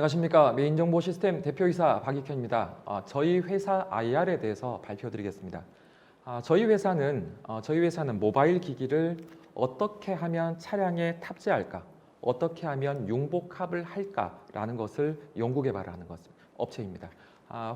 안녕하십니까. 메인정보시스템 대표이사 박익현입니다. 저희 회사 IR에 대해서 발표드리겠습니다. 저희 회사는 모바일 기기를 어떻게 하면 차량에 탑재할까, 어떻게 하면 융복합을 할까라는 것을 연구 개발하는 업체입니다.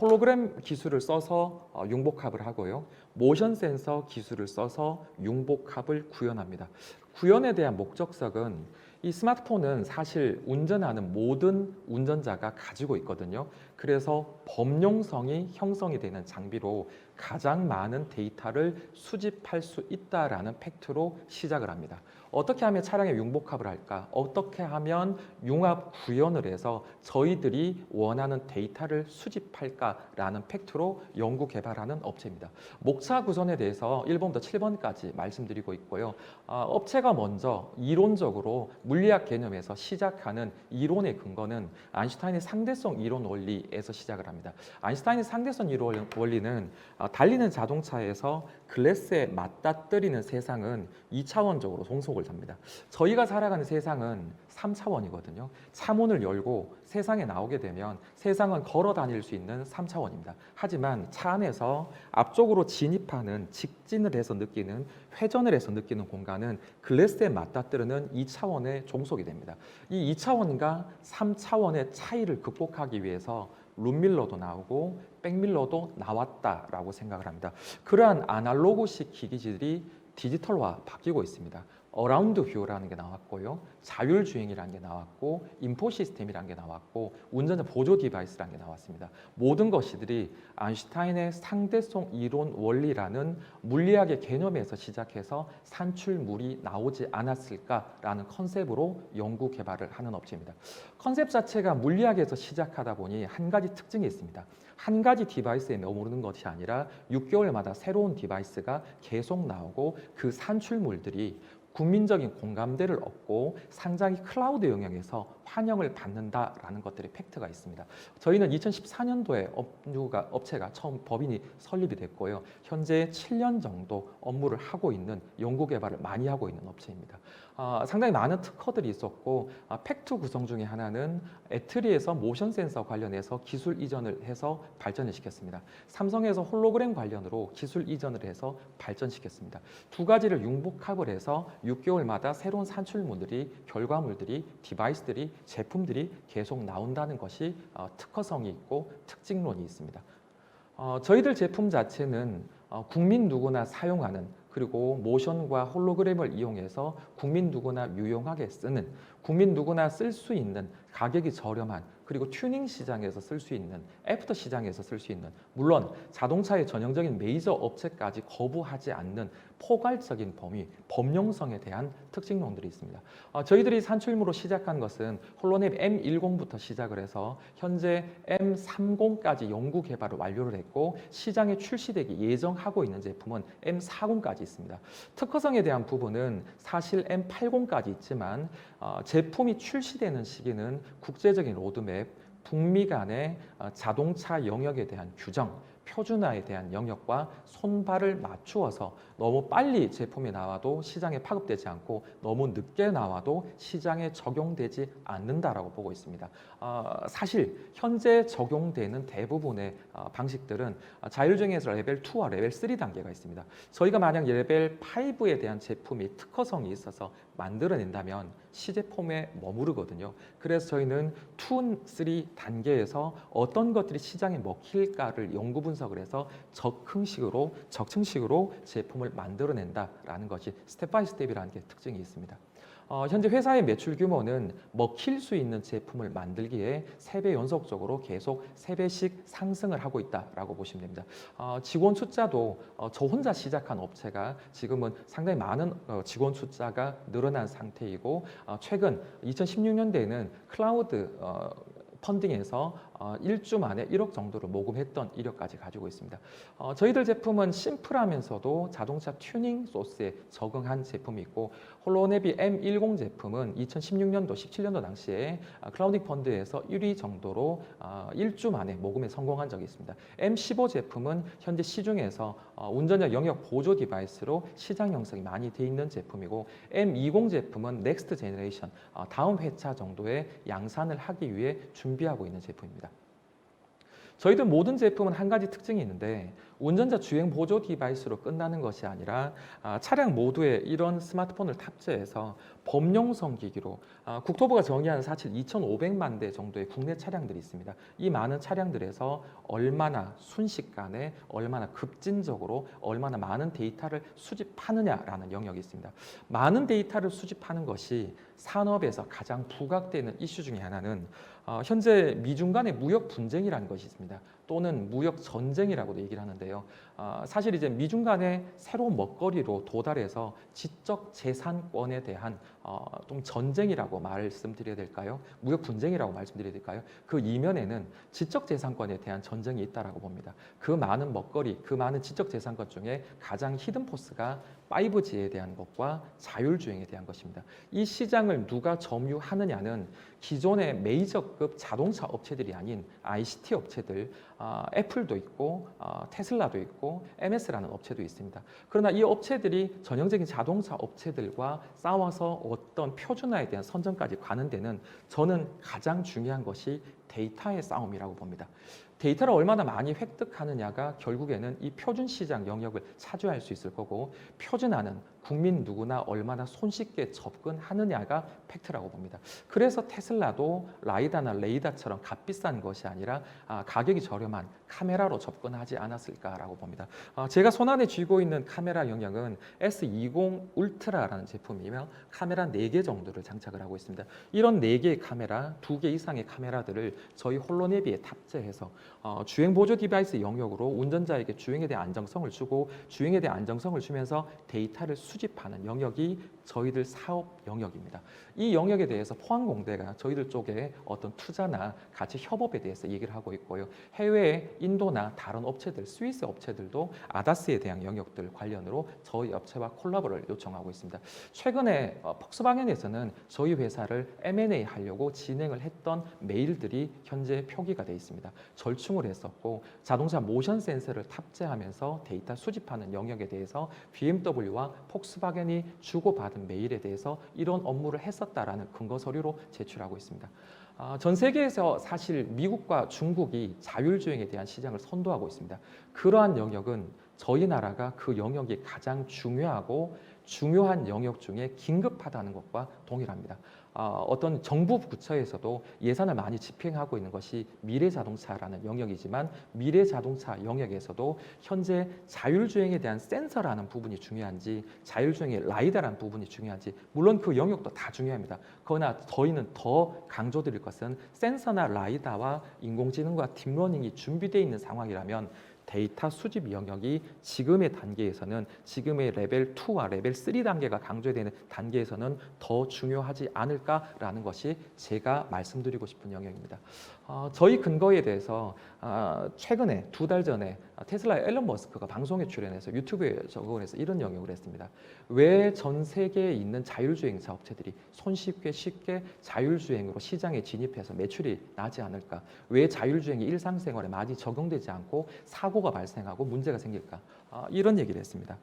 홀로그램 기술을 써서 융복합을 하고요. 모션 센서 기술을 써서 융복합을 구현합니다. 구현에 대한 목적성은 이 스마트폰은 사실 운전하는 모든 운전자가 가지고 있거든요. 그래서 범용성이 형성이 되는 장비로 가장 많은 데이터를 수집할 수 있다라는 팩트로 시작을 합니다. 어떻게 하면 차량에 융복합을 할까? 어떻게 하면 융합 구현을 해서 저희들이 원하는 데이터를 수집할까라는 팩트로 연구 개발하는 업체입니다. 목차 구성에 대해서 1번부터 7번까지 말씀드리고 있고요. 업체가 먼저 이론적으로 물리학 개념에서 시작하는 이론의 근거는 아인슈타인의 상대성 이론 원리에서 시작을 합니다. 아인슈타인의 상대성 이론 원리는 달리는 자동차에서 글래스에 맞닥뜨리는 세상은 2차원적으로 종속을 잡니다. 저희가 살아가는 세상은 3차원이거든요. 차문을 열고 세상에 나오게 되면 세상은 걸어 다닐 수 있는 3차원입니다. 하지만 차 안에서 앞쪽으로 진입하는 직진을 해서 느끼는 회전을 해서 느끼는 공간은 글래스에 맞닥뜨리는 2차원의 종속이 됩니다. 이 2차원과 3차원의 차이를 극복하기 위해서 룸밀러도 나오고 백밀러도 나왔다라고 생각을 합니다. 그러한 아날로그식 기기들이 디지털화 바뀌고 있습니다. 어라운드 뷰라는 게 나왔고요. 자율주행이라는 게 나왔고 인포 시스템이라는 게 나왔고 운전자 보조 디바이스라는 게 나왔습니다. 모든 것들이 아인슈타인의 상대성 이론 원리라는 물리학의 개념에서 시작해서 산출물이 나오지 않았을까라는 컨셉으로 연구 개발을 하는 업체입니다. 컨셉 자체가 물리학에서 시작하다 보니 한 가지 특징이 있습니다. 한 가지 디바이스에 머무르는 것이 아니라 6개월마다 새로운 디바이스가 계속 나오고 그 산출물들이 국민적인 공감대를 얻고 상당히 클라우드 영역에서 환영을 받는다라는 것들의 팩트가 있습니다. 저희는 2014년도에 업체가 처음 법인이 설립이 됐고요. 현재 7년 정도 업무를 하고 있는 연구 개발을 많이 하고 있는 업체입니다. 상당히 많은 특허들이 있었고 팩트 구성 중에 하나는 애트리에서 모션 센서 관련해서 기술 이전을 해서 발전을 시켰습니다. 삼성에서 홀로그램 관련으로 기술 이전을 해서 발전시켰습니다. 두 가지를 융복합을 해서 6개월마다 새로운 산출물들이, 결과물들이, 디바이스들이, 제품들이 계속 나온다는 것이 특허성이 있고 특징론이 있습니다. 저희들 제품 자체는 국민 누구나 사용하는, 그리고 모션과 홀로그램을 이용해서 국민 누구나 유용하게 쓰는, 국민 누구나 쓸 수 있는 가격이 저렴한, 그리고 튜닝 시장에서 쓸 수 있는, 애프터 시장에서 쓸 수 있는, 물론 자동차의 전형적인 메이저 업체까지 거부하지 않는 포괄적인 범위, 범용성에 대한 특징론들이 있습니다. 저희들이 산출물로 시작한 것은 홀로랩 M10부터 시작을 해서 현재 M30까지 연구 개발을 완료를 했고 시장에 출시되기 예정하고 있는 제품은 M40까지 있습니다. 특허성에 대한 부분은 사실 M80까지 있지만 제품이 출시되는 시기는 국제적인 로드맵, 북미 간의 자동차 영역에 대한 규정, 표준화에 대한 영역과 손발을 맞추어서 너무 빨리 제품이 나와도 시장에 파급되지 않고 너무 늦게 나와도 시장에 적용되지 않는다라고 보고 있습니다. 사실 현재 적용되는 대부분의 방식들은 자율주행에서 레벨 2와 레벨 3 단계가 있습니다. 저희가 만약 레벨 5에 대한 제품이 특허성이 있어서 만들어낸다면 시제품에 머무르거든요. 그래서 저희는 2, 3 단계에서 어떤 것들이 시장에 먹힐까를 연구 분석을 해서 적층식으로 제품을 만들어낸다라는 것이 스텝 바이 스텝이라는 게 특징이 있습니다. 현재 회사의 매출 규모는 먹힐 수 있는 제품을 만들기에 3배 연속적으로 계속 3배씩 상승을 하고 있다라고 보시면 됩니다. 직원 숫자도 저 혼자 시작한 업체가 지금은 상당히 많은 직원 숫자가 늘어난 상태이고 최근 2016년대에는 클라우드 펀딩에서 1주 만에 1억 정도를 모금했던 이력까지 가지고 있습니다. 저희들 제품은 심플하면서도 자동차 튜닝 소스에 적응한 제품이 있고 홀로네비 M10 제품은 2016년도, 17년도 당시에 클라우딩 펀드에서 1위 정도로 1주 만에 모금에 성공한 적이 있습니다. M15 제품은 현재 시중에서 운전자 영역 보조 디바이스로 시장 형성이 많이 돼 있는 제품이고 M20 제품은 넥스트 제너레이션 다음 회차 정도의 양산을 하기 위해 준비하고 있는 제품입니다. 저희들 모든 제품은 한 가지 특징이 있는데 운전자 주행 보조 디바이스로 끝나는 것이 아니라 차량 모두에 이런 스마트폰을 탑재해서 범용성 기기로 국토부가 정의하는 사실 2,500만 대 정도의 국내 차량들이 있습니다. 이 많은 차량들에서 얼마나 순식간에 얼마나 급진적으로 얼마나 많은 데이터를 수집하느냐라는 영역이 있습니다. 많은 데이터를 수집하는 것이 산업에서 가장 부각되는 이슈 중에 하나는 현재 미중 간의 무역 분쟁이라는 것이 있습니다. 또는 무역 전쟁이라고도 얘기를 하는데요. 사실 이제 미중 간의 새로운 먹거리로 도달해서 지적 재산권에 대한 좀 전쟁이라고 말씀드려야 될까요? 무역 분쟁이라고 말씀드려야 될까요? 그 이면에는 지적 재산권에 대한 전쟁이 있다라고 봅니다. 그 많은 먹거리, 그 많은 지적 재산권 중에 가장 히든 포스가 5G에 대한 것과 자율주행에 대한 것입니다. 이 시장을 누가 점유하느냐는 기존의 메이저급 자동차 업체들이 아닌 ICT 업체들, 애플도 있고 테슬라도 있고 MS라는 업체도 있습니다. 그러나 이 업체들이 전형적인 자동차 업체들과 싸워서 어떤 표준화에 대한 선전까지 가는 데는 저는 가장 중요한 것이 데이터의 싸움이라고 봅니다. 데이터를 얼마나 많이 획득하느냐가 결국에는 이 표준 시장 영역을 차지할 수 있을 거고 표준화는 국민 누구나 얼마나 손쉽게 접근하느냐가 팩트라고 봅니다. 그래서 테슬라도 라이다나 레이다처럼 값비싼 것이 아니라 가격이 저렴한 카메라로 접근하지 않았을까라고 봅니다. 제가 손안에 쥐고 있는 카메라 영역은 S20 울트라라는 제품이며 카메라 4개 정도를 장착을 하고 있습니다. 이런 4개의 카메라, 2개 이상의 카메라들을 저희 홀로네비에 탑재해서 주행 보조 디바이스 영역으로 운전자에게 주행에 대한 안정성을 주고 주행에 대한 안정성을 주면서 데이터를 수집하는 영역이 저희들 사업 영역입니다. 이 영역에 대해서 포항공대가 저희들 쪽에 어떤 투자나 같이 협업에 대해서 얘기를 하고 있고요. 해외 인도나 다른 업체들, 스위스 업체들도 아다스에 대한 영역들 관련으로 저희 업체와 콜라보를 요청하고 있습니다. 최근에 폭스바겐에서는 저희 회사를 M&A 하려고 진행을 했던 메일들이 현재 표기가 되어 있습니다. 절충을 했었고 자동차 모션 센서를 탑재하면서 데이터 수집하는 영역에 대해서 BMW와 폭스바겐이 주고받은 메일에 대해서 이런 업무를 했었다라는 근거 서류로 제출하고 있습니다. 전 세계에서 사실 미국과 중국이 자율주행에 대한 시장을 선도하고 있습니다. 그러한 영역은 저희 나라가 그 영역이 가장 중요하고 중요한 영역 중에 긴급하다는 것과 동일합니다. 어떤 정부 부처에서도 예산을 많이 집행하고 있는 것이 미래자동차라는 영역이지만 미래자동차 영역에서도 현재 자율주행에 대한 센서라는 부분이 중요한지 자율주행의 라이다라는 부분이 중요한지 물론 그 영역도 다 중요합니다. 그러나 저희는 더 강조드릴 것은 센서나 라이다와 인공지능과 딥러닝이 준비되어 있는 상황이라면 데이터 수집 영역이 지금의 단계에서는 지금의 레벨 2와 레벨 3 단계가 강조되는 단계에서는 더 중요하지 않을까라는 것이 제가 말씀드리고 싶은 영역입니다. 저희 근거에 대해서 최근에 2달 전에 테슬라의 앨런 머스크가 방송에 출연해서 유튜브에 적응을 해서 이런 영역을 했습니다. 왜 전 세계에 있는 자율주행차 업체들이 쉽게 자율주행으로 시장에 진입해서 매출이 나지 않을까? 왜 자율주행이 일상생활에 많이 적용되지 않고 사고가 발생하고 문제가 생길까? 이런 얘기를 했습니다.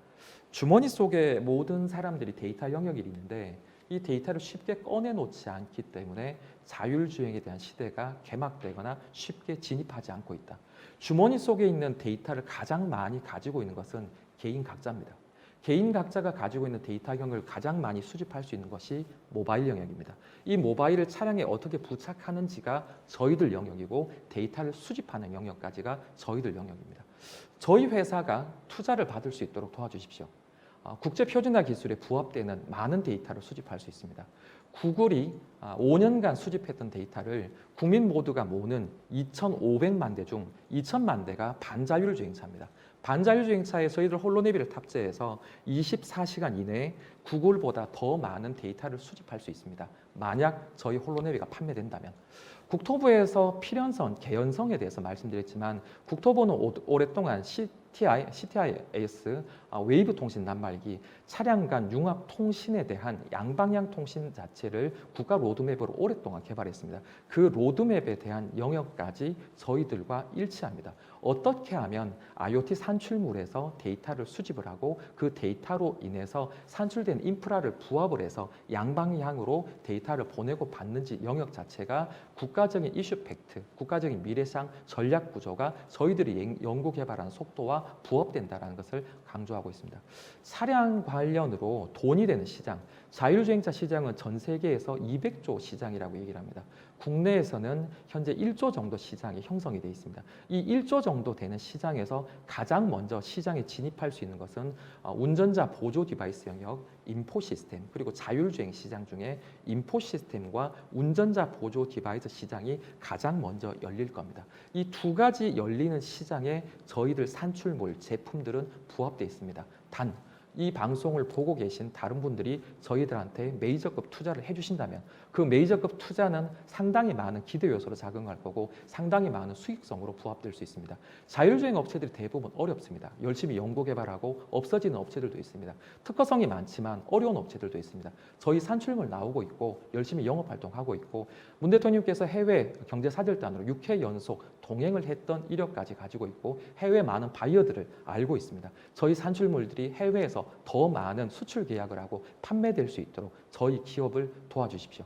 주머니 속에 모든 사람들이 데이터 영역이 있는데 이 데이터를 쉽게 꺼내놓지 않기 때문에 자율주행에 대한 시대가 개막되거나 쉽게 진입하지 않고 있다. 주머니 속에 있는 데이터를 가장 많이 가지고 있는 것은 개인 각자입니다. 개인 각자가 가지고 있는 데이터 영역을 가장 많이 수집할 수 있는 것이 모바일 영역입니다. 이 모바일을 차량에 어떻게 부착하는지가 저희들 영역이고 데이터를 수집하는 영역까지가 저희들 영역입니다. 저희 회사가 투자를 받을 수 있도록 도와주십시오. 국제 표준화 기술에 부합되는 많은 데이터를 수집할 수 있습니다. 구글이 5년간 수집했던 데이터를 국민 모두가 모으는 2,500만 대 중 2,000만 대가 반자율주행차입니다. 반자율주행차에 저희들 홀로네비를 탑재해서 24시간 이내에 구글보다 더 많은 데이터를 수집할 수 있습니다. 만약 저희 홀로네비가 판매된다면. 국토부에서 필연성, 개연성에 대해서 말씀드렸지만 국토부는 오랫동안 CTIS 웨이브 통신 단말기 차량 간 융합 통신에 대한 양방향 통신 자체를 국가 로드맵으로 오랫동안 개발했습니다. 그 로드맵에 대한 영역까지 저희들과 일치합니다. 어떻게 하면 IoT 산출물에서 데이터를 수집을 하고 그 데이터로 인해서 산출된 인프라를 부합을 해서 양방향으로 데이터를 보내고 받는지 영역 자체가 국가적인 이슈 팩트, 국가적인 미래상 전략 구조가 저희들이 연구 개발한 속도와 부합된다는 것을 강조하고 있습니다. 차량 관련으로 돈이 되는 시장, 자율주행차 시장은 전 세계에서 200조 시장이라고 얘기를 합니다. 국내에서는 현재 1조 정도 시장이 형성이 되어 있습니다. 이 1조 정도 되는 시장에서 가장 먼저 시장에 진입할 수 있는 것은 운전자 보조 디바이스 영역, 인포 시스템, 그리고 자율주행 시장 중에 인포 시스템과 운전자 보조 디바이스 시장이 가장 먼저 열릴 겁니다. 이 두 가지 열리는 시장에 저희들 산출물, 제품들은 부합되어 있습니다. 단, 이 방송을 보고 계신 다른 분들이 저희들한테 메이저급 투자를 해주신다면 그 메이저급 투자는 상당히 많은 기대 요소로 작용할 거고 상당히 많은 수익성으로 부합될 수 있습니다. 자율주행 업체들이 대부분 어렵습니다. 열심히 연구 개발하고 없어지는 업체들도 있습니다. 특허성이 많지만 어려운 업체들도 있습니다. 저희 산출물 나오고 있고 열심히 영업활동하고 있고 문 대통령께서 해외 경제사절단으로 6회 연속 동행을 했던 이력까지 가지고 있고 해외 많은 바이어들을 알고 있습니다. 저희 산출물들이 해외에서 더 많은 수출 계약을 하고 판매될 수 있도록 저희 기업을 도와주십시오.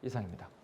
이상입니다.